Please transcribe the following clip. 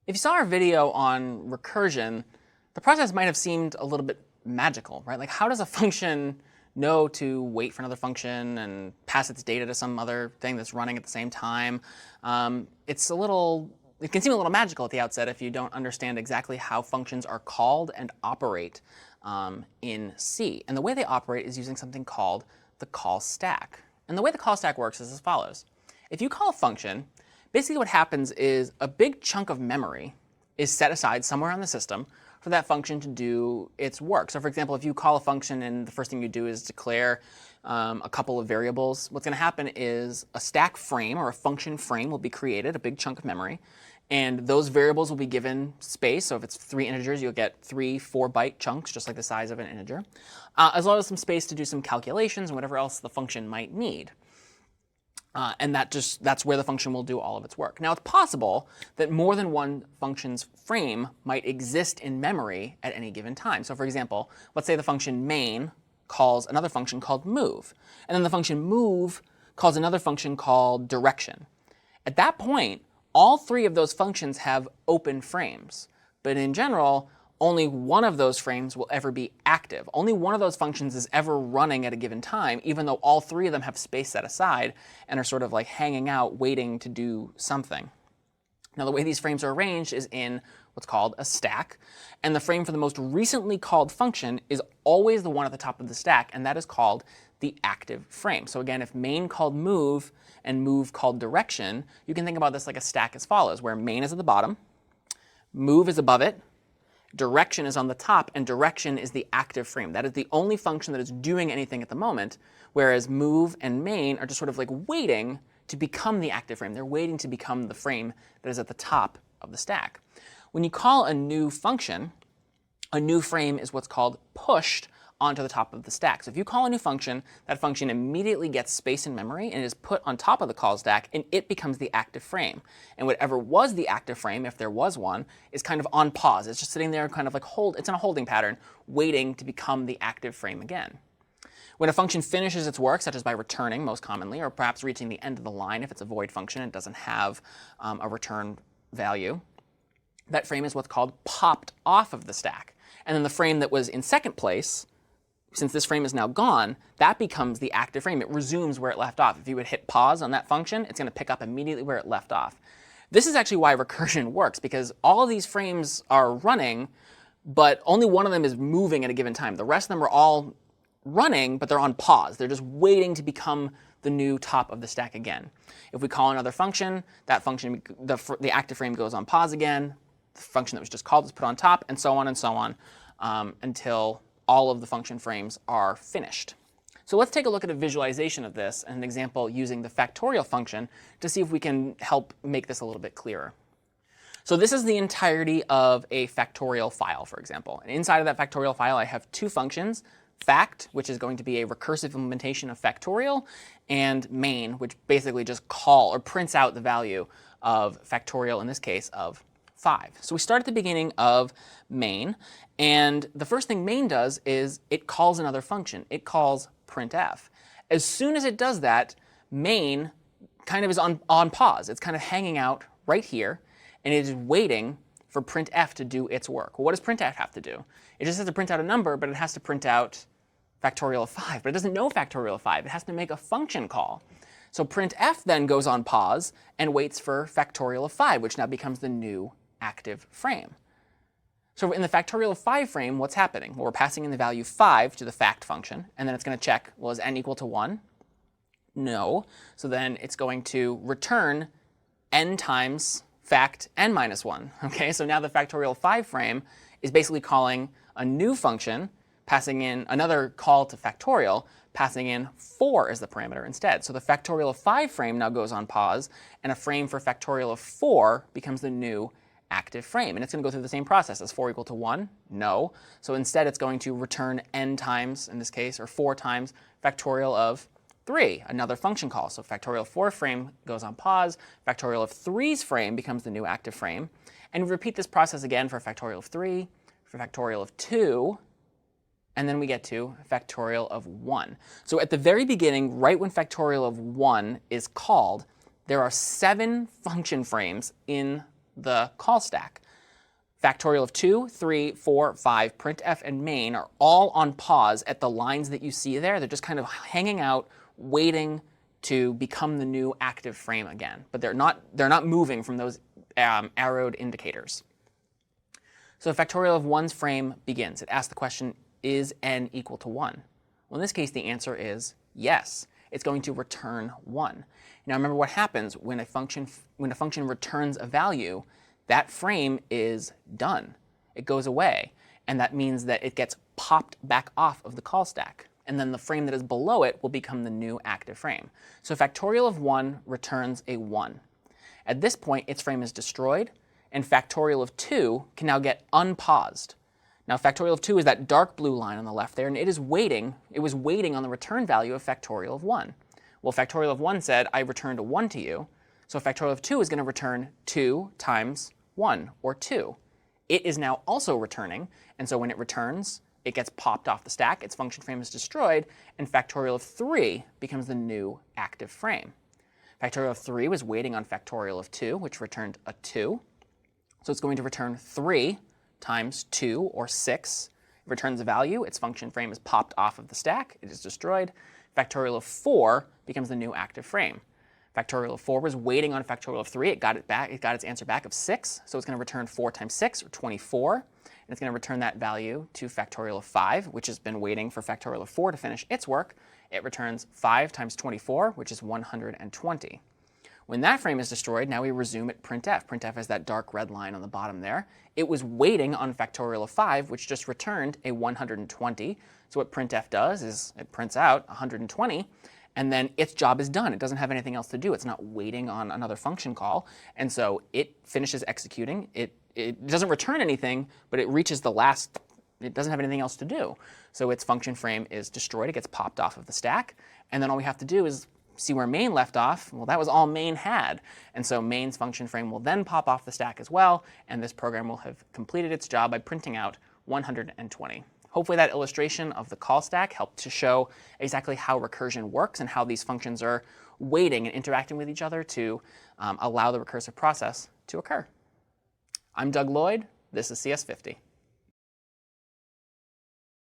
If you saw our video on recursion, the process might have seemed a little bit magical, right? Like, how does a function know to wait for another function and pass its data to some other thing that's running at the same time? It can seem a little magical at the outset if you don't understand exactly how functions are called and operate in C. And the way they operate is using something called the call stack. And the way the call stack works is as follows. If you call a function, basically what happens is a big chunk of memory is set aside somewhere on the system for that function to do its work. So for example, if you call a function and the first thing you do is declare a couple of variables, what's going to happen is a stack frame or a function frame will be created, a big chunk of memory, and those variables will be given space. So if it's 3 integers, you'll get 3 4-byte chunks, just like the size of an integer, as well as some space to do some calculations and whatever else the function might need. And that's where the function will do all of its work. Now, it's possible that more than one function's frame might exist in memory at any given time. So for example, let's say the function main calls another function called move. And then the function move calls another function called direction. At that point, all 3 of those functions have open frames. But in general, only one of those frames will ever be active. Only one of those functions is ever running at a given time, even though all 3 of them have space set aside and are sort of like hanging out waiting to do something. Now, the way these frames are arranged is in what's called a stack. And the frame for the most recently called function is always the one at the top of the stack, and that is called the active frame. So again, if main called move and move called direction, you can think about this like a stack as follows, where main is at the bottom, move is above it, direction is on the top, and direction is the active frame. That is the only function that is doing anything at the moment, whereas move and main are just sort of like waiting to become the active frame. They're waiting to become the frame that is at the top of the stack. When you call a new function, a new frame is what's called pushed onto the top of the stack. So if you call a new function, that function immediately gets space in memory and is put on top of the call stack, and it becomes the active frame. And whatever was the active frame, if there was one, is kind of on pause. It's just sitting there kind of like it's in a holding pattern, waiting to become the active frame again. When a function finishes its work, such as by returning most commonly, or perhaps reaching the end of the line if it's a void function and doesn't have a return value, that frame is what's called popped off of the stack. And then the frame that was in second place, since this frame is now gone, that becomes the active frame. It resumes where it left off. If you would hit pause on that function, it's going to pick up immediately where it left off. This is actually why recursion works, because all of these frames are running, but only one of them is moving at a given time. The rest of them are all running, but they're on pause. They're just waiting to become the new top of the stack again. If we call another function, that function, the active frame goes on pause again. The function that was just called is put on top, and so on, until all of the function frames are finished. So let's take a look at a visualization of this and an example using the factorial function to see if we can help make this a little bit clearer. So this is the entirety of a factorial file, for example. And inside of that factorial file, I have 2 functions, fact, which is going to be a recursive implementation of factorial, and main, which basically just prints out the value of factorial, in this case, of 5. So we start at the beginning of main, and the first thing main does is it calls another function. It calls printf. As soon as it does that, main kind of is on pause. It's kind of hanging out right here, and it is waiting for printf to do its work. Well, what does printf have to do? It just has to print out a number, but it has to print out factorial of 5. But it doesn't know factorial of 5. It has to make a function call. So printf then goes on pause and waits for factorial of 5, which now becomes the new active frame. So in the factorial of 5 frame, what's happening? Well, we're passing in the value 5 to the fact function, and then it's going to check, well, is n equal to 1? No. So then it's going to return n times fact n minus 1. Okay, so now the factorial 5 frame is basically calling a new function, passing in another call to factorial, passing in 4 as the parameter instead. So the factorial of 5 frame now goes on pause, and a frame for factorial of 4 becomes the new active frame. And it's going to go through the same process. Is 4 equal to 1? No. So instead, it's going to return n times, in this case, or 4 times factorial of 3, another function call. So factorial 4 frame goes on pause. Factorial of 3's frame becomes the new active frame. And we repeat this process again for factorial of 3, for factorial of 2, and then we get to factorial of 1. So at the very beginning, right when factorial of 1 is called, there are 7 function frames in the call stack. Factorial of 2, 3, 4, 5, printf, and main are all on pause at the lines that you see there. They're just kind of hanging out, waiting to become the new active frame again. But they're not moving from those arrowed indicators. So factorial of 1's frame begins. It asks the question, is n equal to 1? Well, in this case, the answer is yes. It's going to return 1. Now remember what happens when a function returns a value. That frame is done. It goes away. And that means that it gets popped back off of the call stack. And then the frame that is below it will become the new active frame. So factorial of 1 returns a 1. At this point, its frame is destroyed, and factorial of 2 can now get unpaused. Now factorial of 2 is that dark blue line on the left there, and it was waiting on the return value of factorial of 1. Well, factorial of 1 said, I returned a 1 to you. So factorial of 2 is going to return 2 times 1, or 2. It is now also returning, and so when it returns, it gets popped off the stack, its function frame is destroyed, and factorial of 3 becomes the new active frame. Factorial of 3 was waiting on factorial of 2, which returned a 2. So it's going to return 3 times 2, or 6. It returns a value, its function frame is popped off of the stack, it is destroyed. Factorial of 4 becomes the new active frame. Factorial of 4 was waiting on factorial of 3. It got its answer back of 6. So it's going to return 4 times 6, or 24. And it's going to return that value to factorial of 5, which has been waiting for factorial of 4 to finish its work. It returns 5 times 24, which is 120. When that frame is destroyed, now we resume at printf. Printf has that dark red line on the bottom there. It was waiting on factorial of 5, which just returned a 120. So what printf does is it prints out 120. And then its job is done. It doesn't have anything else to do. It's not waiting on another function call. And so it finishes executing. It doesn't return anything, but it reaches the last. It doesn't have anything else to do. So its function frame is destroyed. It gets popped off of the stack. And then all we have to do is see where main left off. Well, that was all main had. And so main's function frame will then pop off the stack as well. And this program will have completed its job by printing out 120. Hopefully that illustration of the call stack helped to show exactly how recursion works and how these functions are waiting and interacting with each other to allow the recursive process to occur. I'm Doug Lloyd. This is CS50.